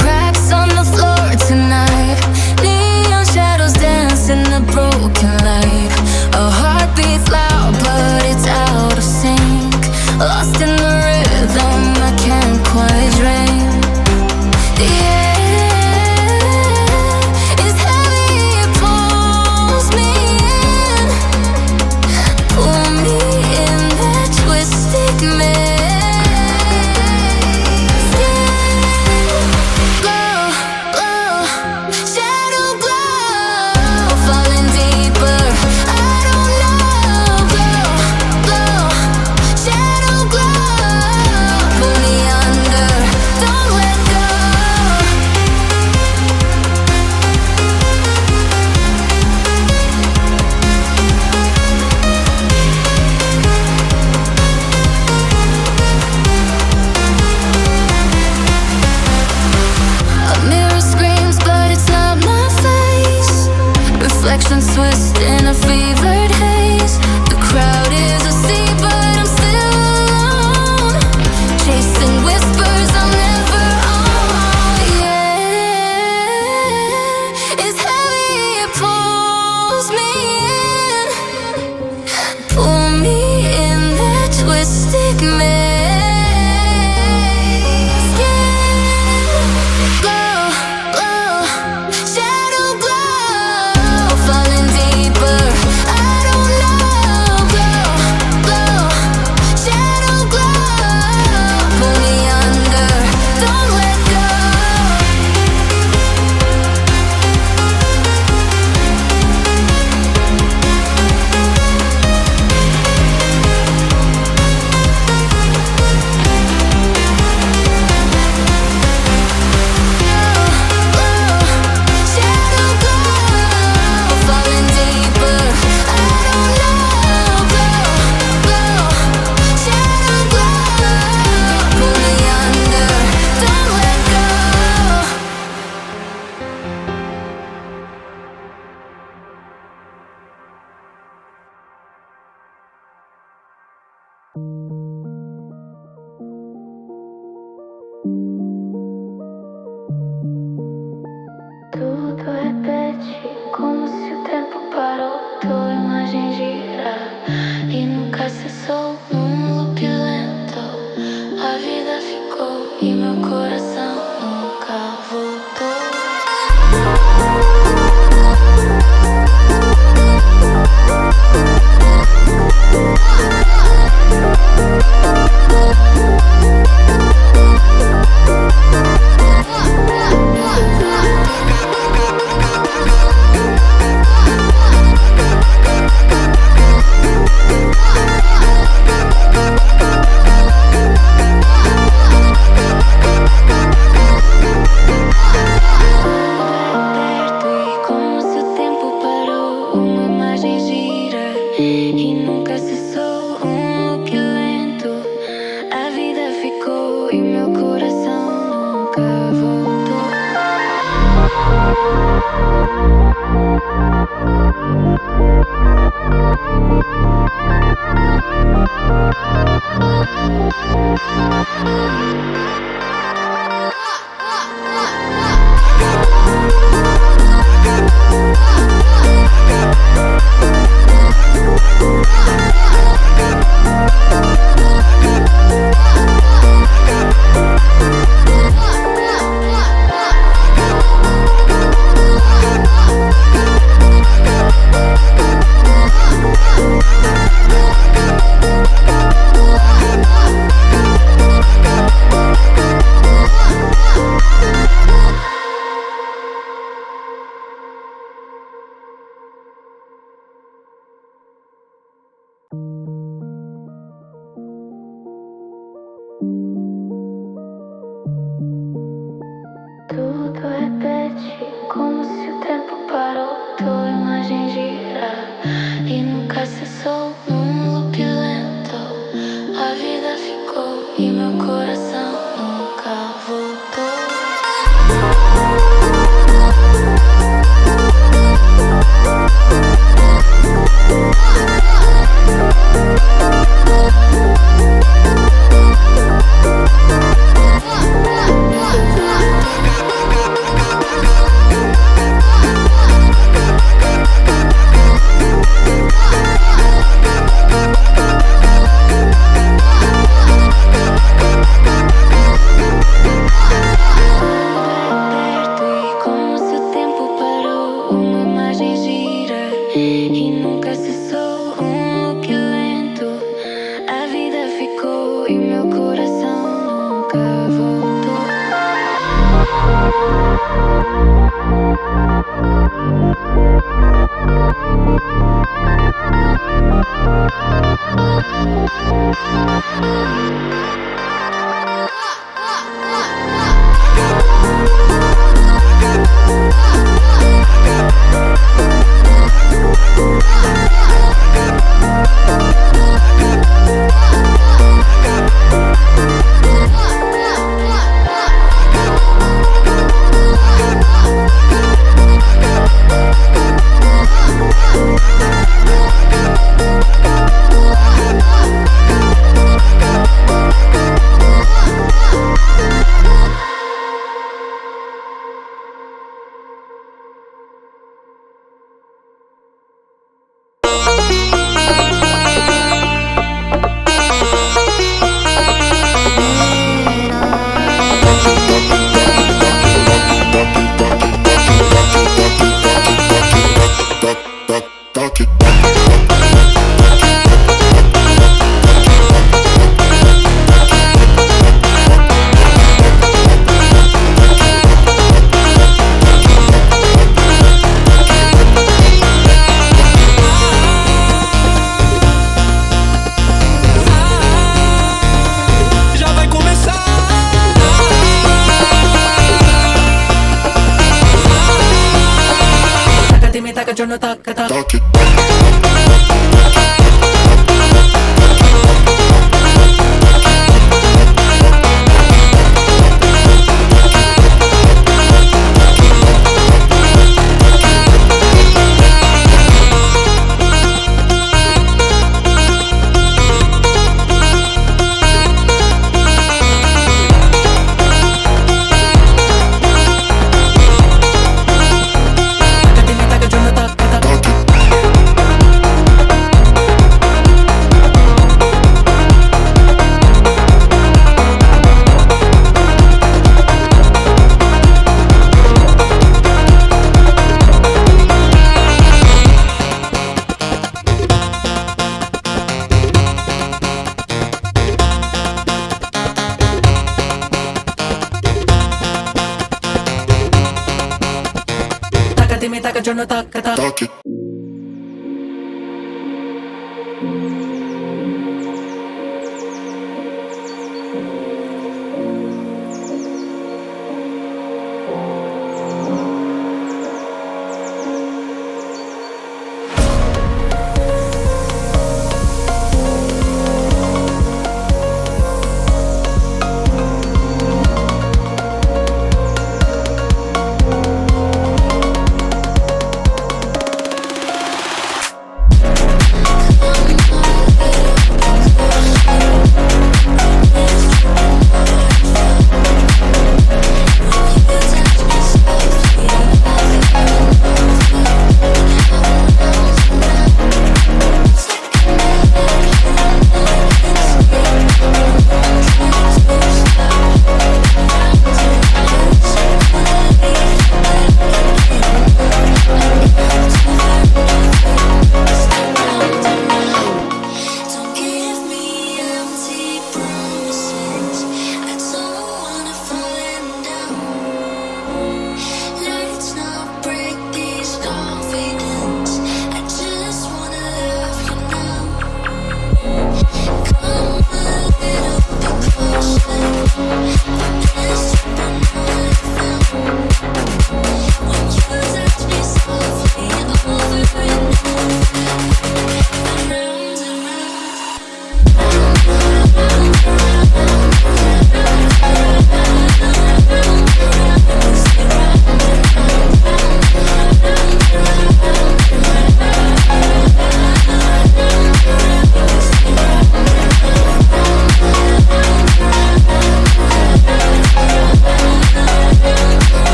cracks on the floor tonight. Neon shadows dance in the broken light. A heart beats loud but it's out of sync. Lost in the rhythm, I can't quite dream. Reflections twist in a fevered haze. The crowd is asleep, but I'm still alone, chasing whispers I'm never on. Yeah, it's heavy, it pulls me in. Pull me in that twisted maze. Tudo repete como se o tempo parou. Tua imagem gira e nunca cessou. Num loop lento a vida ficou e meu coração nunca voltou.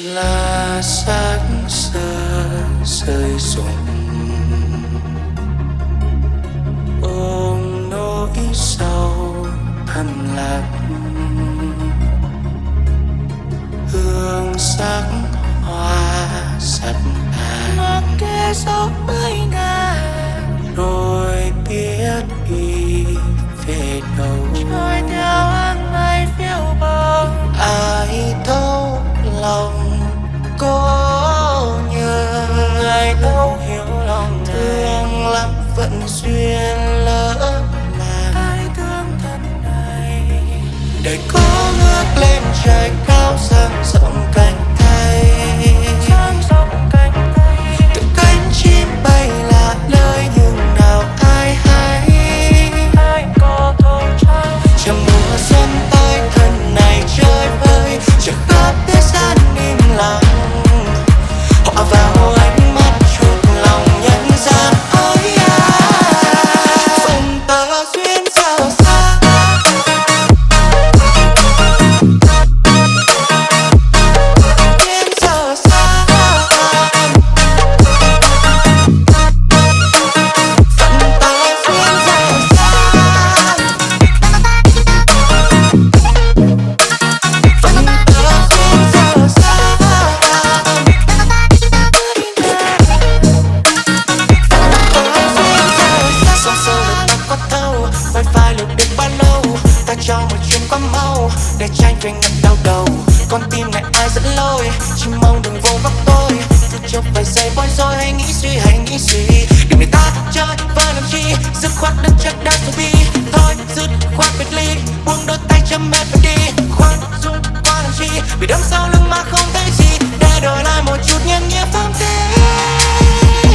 Lá xác xơ rơi rụng, ôm nỗi sầu thầm lặng. Hương sắc hoa sắt tàn, mặc kệ gió mấy ngàn, rồi biết đi về đâu. Trôi theo áng mây phiêu bồng, ai thấu lòng có nhớ. Ai thấu hiểu lòng thương lắm vẫn duyên lỡ làng. Ai thương thân này đời có ngước lên trời cao dang rộng cánh tay. Từng cánh chim bay lạ nơi nhưng nào ai hay. Chờ mùa xuân tới thân này chơi vơi, chờ khắp thế gian im lặng. Họ vào ánh mắt chuộc lòng nhân gian. Ôi phùng tơ duyên sao xa. Duyên sao xa. Phận tơ duyên sao xa. Phận tơ duyên sao xa. Sông sâu lượt ta có thâu, vai phai lượt được bao lâu. Ta cho một chuyến quá mau để tranh về ngập đau đầu. Con tim này ai dẫn lối, chỉ mong đừng vô vấp tôi. Cứ chốc vài giây bối rối hay nghĩ suy. Đừng để ta chơi vơi làm chi, dứt khoát đất chắc đã rồi bi. Thôi dứt khoát biệt ly, buông đôi tay chấm mệt và đi. Khoan dung qua làm chi, vì đâm sau lưng mà không thấy gì. Để đổi lại một chút nhân nghĩa phong thế.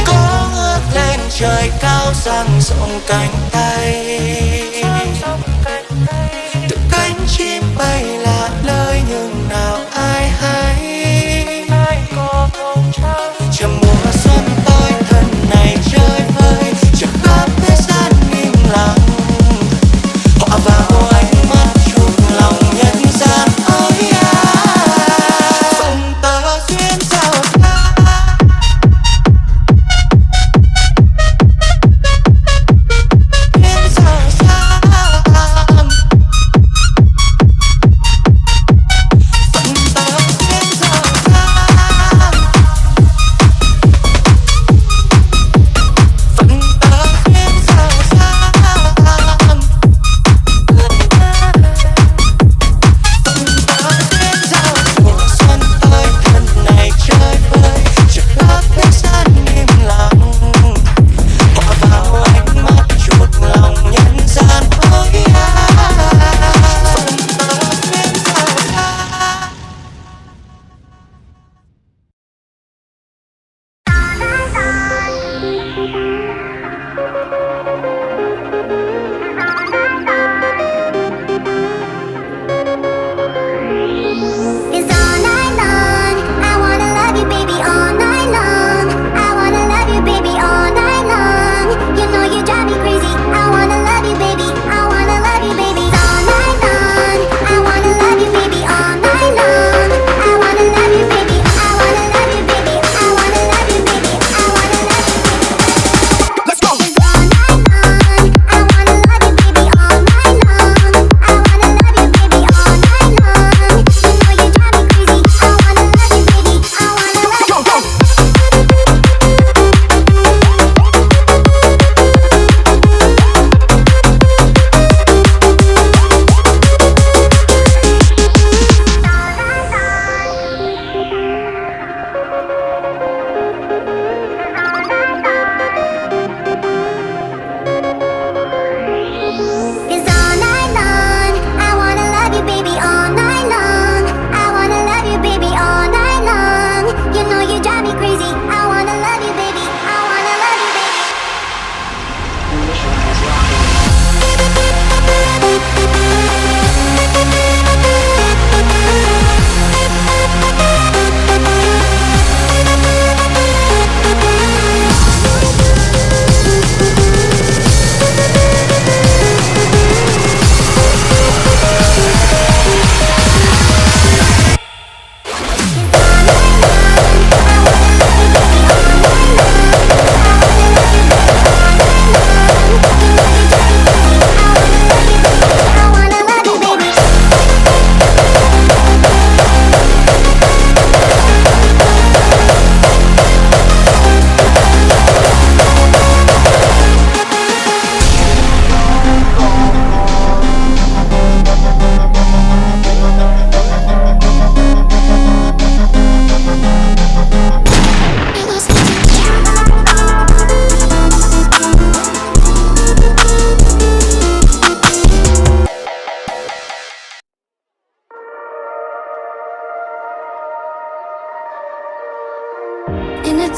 Có ngước lên trời cao dang rộng cánh tay. Từng cánh chim bay lạ nơi nhưng nào ai hay. Chờ mùa xuân tới thân này chơi vơi, chờ khắp thế gian im lặng. Họ vào ánh mắt chuộc lòng nhân gian. Ôi phùng tơ duyên sao xa. Duyên sao xa.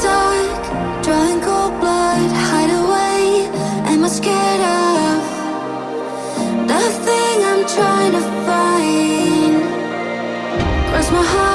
dark, drawing cold blood, hide away. Am I scared of the thing I'm trying to find? Cross my heart